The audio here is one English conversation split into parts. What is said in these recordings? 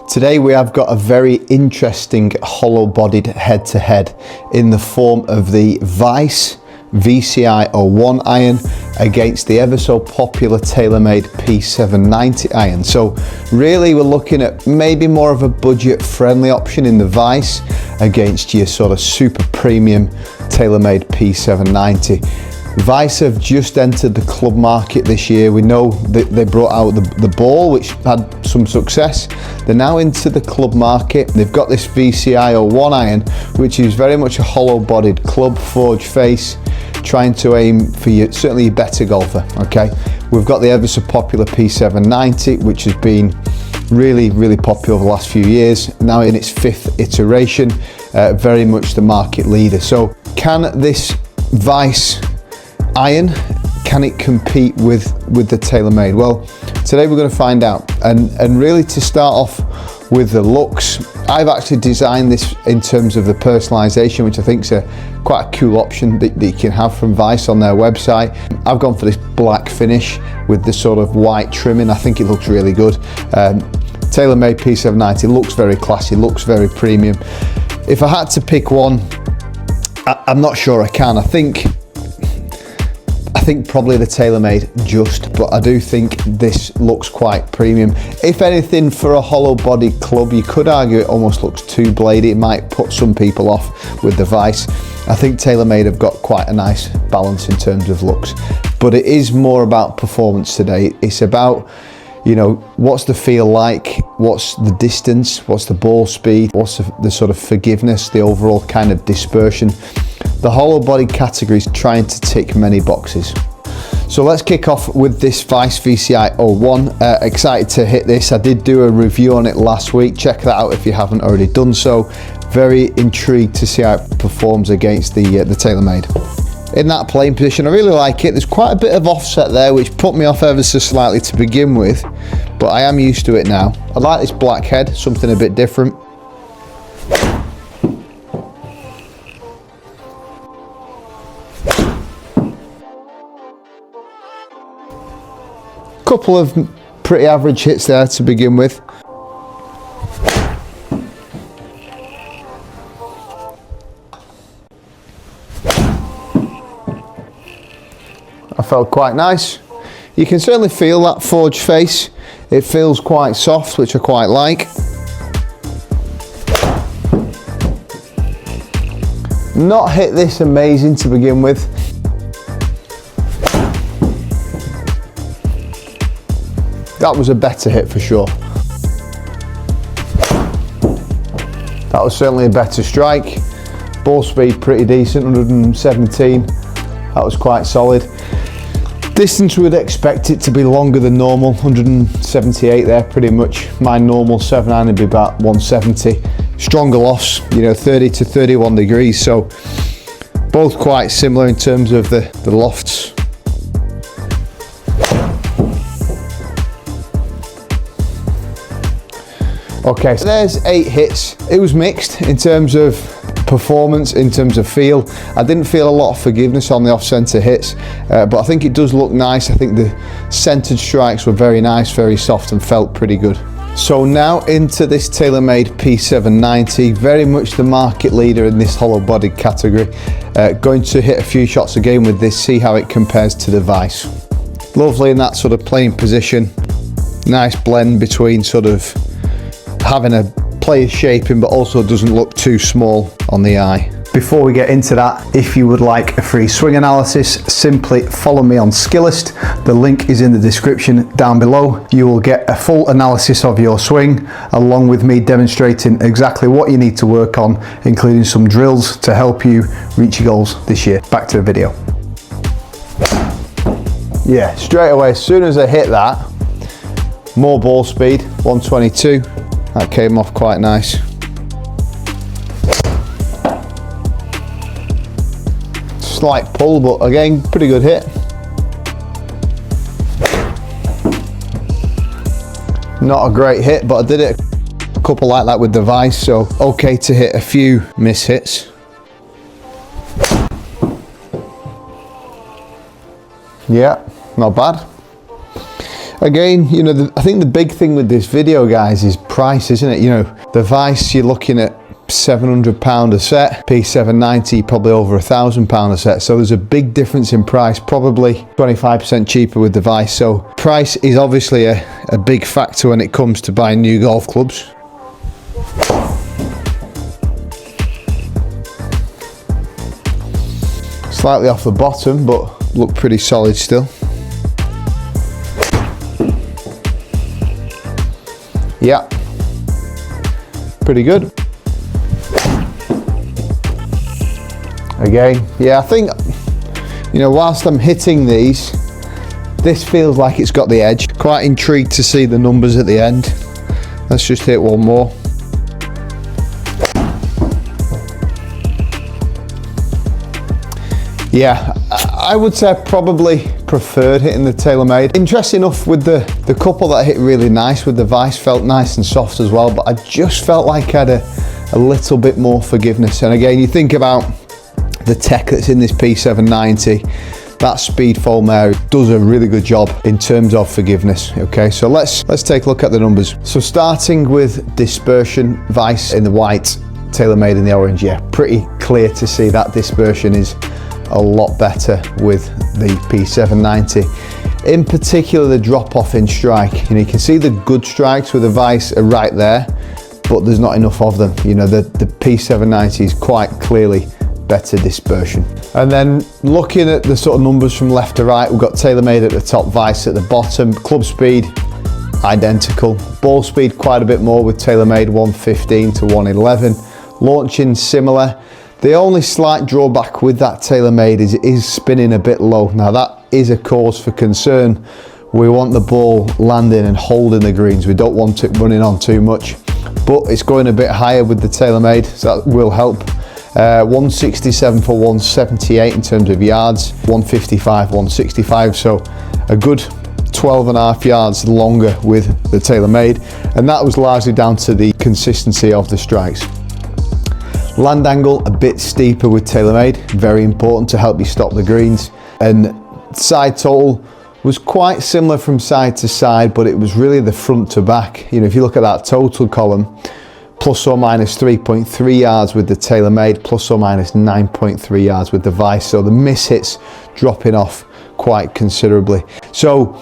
Today we have got a very interesting hollow-bodied head-to-head in the form of the Vice VCI01 iron against the ever so popular TaylorMade P790 iron. So really we're looking at maybe more of a budget friendly option in the Vice against your sort of super premium TaylorMade P790. Vice have just entered the club market this year. We know that they brought out the ball, which had some success. They're now into the club market. They've got this VCI01 iron, which is very much a hollow-bodied club forged face, trying to aim for certainly your better golfer. Okay, we've got the ever so popular P790, which has been really popular over the last few years. Now in its 5th iteration, very much the market leader. So can this Vice iron, can it compete with the TaylorMade? Well, today we're going to find out, and really to start off with the looks, I've actually designed this in terms of the personalization, which I think is quite a cool option that you can have from Vice on their website. I've gone for this black finish with the sort of white trimming. I think it looks really good. TaylorMade P790 looks very classy, looks very premium. If I had to pick one, I'm not sure I can. I think probably the TaylorMade but I do think this looks quite premium. If anything, for a hollow-bodied club, you could argue it almost looks too bladey. It might put some people off with the Vice. I think TaylorMade have got quite a nice balance in terms of looks, but it is more about performance today. It's about, you know, what's the feel like, what's the distance, what's the ball speed, what's the sort of forgiveness, the overall kind of dispersion. The hollow body category is trying to tick many boxes. So let's kick off with this Vice VCI01. Excited to hit this. I did do a review on it last week. Check that out if you haven't already done so. Very intrigued to see how it performs against the TaylorMade. In that playing position, I really like it. There's quite a bit of offset there, which put me off ever so slightly to begin with, but I am used to it now. I like this black head, something a bit different. Couple of pretty average hits there to begin with. I felt quite nice. You can certainly feel that forged face. It feels quite soft, which I quite like. Not hit this amazing to begin with. That was a better hit for sure. That was certainly a better strike. Ball speed pretty decent, 117. That was quite solid. Distance, we would expect it to be longer than normal, 178 there, pretty much. My normal 7-iron would be about 170. Stronger lofts, you know, 30 to 31 degrees, so both quite similar in terms of the lofts. Okay, so there's 8 hits. It was mixed in terms of performance, in terms of feel. I didn't feel a lot of forgiveness on the off-centre hits, but I think it does look nice. I think the centred strikes were very nice, very soft, and felt pretty good. So now into this TaylorMade P790, very much the market leader in this hollow-bodied category. Going to hit a few shots again with this, see how it compares to the Vice. Lovely in that sort of playing position. Nice blend between sort of having a player's shaping, but also doesn't look too small on the eye. Before we get into that, if you would like a free swing analysis, simply follow me on Skillest. The link is in the description down below. You will get a full analysis of your swing, along with me demonstrating exactly what you need to work on, including some drills to help you reach your goals this year. Back to the video. Yeah, straight away, as soon as I hit that, more ball speed, 122. That came off quite nice. Slight pull, but again, pretty good hit. Not a great hit, but I did it a couple like that with the Vice, so okay to hit a few miss hits. Yeah, not bad. Again, you know, I think the big thing with this video, guys, is price, isn't it? You know, the Vice, you're looking at £700 a set, P790 probably over £1,000 a set, so there's a big difference in price, probably 25% cheaper with the Vice. So price is obviously a big factor when it comes to buying new golf clubs. Slightly off the bottom, but look pretty solid still. Yeah, pretty good. Again, yeah, I think, you know, whilst I'm hitting these, this feels like it's got the edge. Quite intrigued to see the numbers at the end. Let's just hit one more. Yeah, I would say I probably preferred hitting the TaylorMade. Interesting enough, with the couple that I hit really nice with the Vice, felt nice and soft as well, but I just felt like I had a little bit more forgiveness. And again, you think about the tech that's in this P790, that speed foam there does a really good job in terms of forgiveness. Okay, so let's take a look at the numbers. So starting with dispersion, Vice in the white, TaylorMade in the orange. Yeah, pretty clear to see that dispersion is a lot better with the P790. In particular, the drop off in strike. You know, you can see the good strikes with the Vice are right there, but there's not enough of them. You know, the P790 is quite clearly better dispersion. And then looking at the sort of numbers from left to right, we've got TaylorMade at the top, Vice at the bottom. Club speed, identical. Ball speed, quite a bit more with TaylorMade, 115 to 111. Launching, similar. The only slight drawback with that TaylorMade is it is spinning a bit low. Now that is a cause for concern. We want the ball landing and holding the greens. We don't want it running on too much, but it's going a bit higher with the TaylorMade, so that will help. 167 for 178 in terms of yards, 155, 165, so a good 12.5 yards longer with the TaylorMade, and that was largely down to the consistency of the strikes. Land angle a bit steeper with TaylorMade, very important to help you stop the greens, and side total was quite similar from side to side, but it was really the front to back. You know, if you look at that total column, plus or minus 3.3 yards with the TaylorMade, plus or minus 9.3 yards with the Vice. So the miss hits dropping off quite considerably. So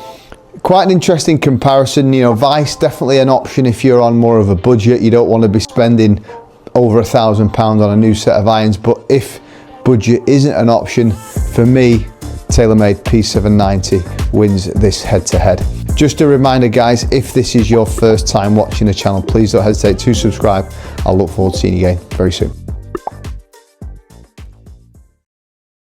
quite an interesting comparison. You know, Vice definitely an option if you're on more of a budget. You don't want to be spending over £1,000 on a new set of irons. But if budget isn't an option, for me, TaylorMade P790 wins this head-to-head. Just a reminder, guys, if this is your first time watching the channel, please don't hesitate to subscribe. I'll look forward to seeing you again very soon.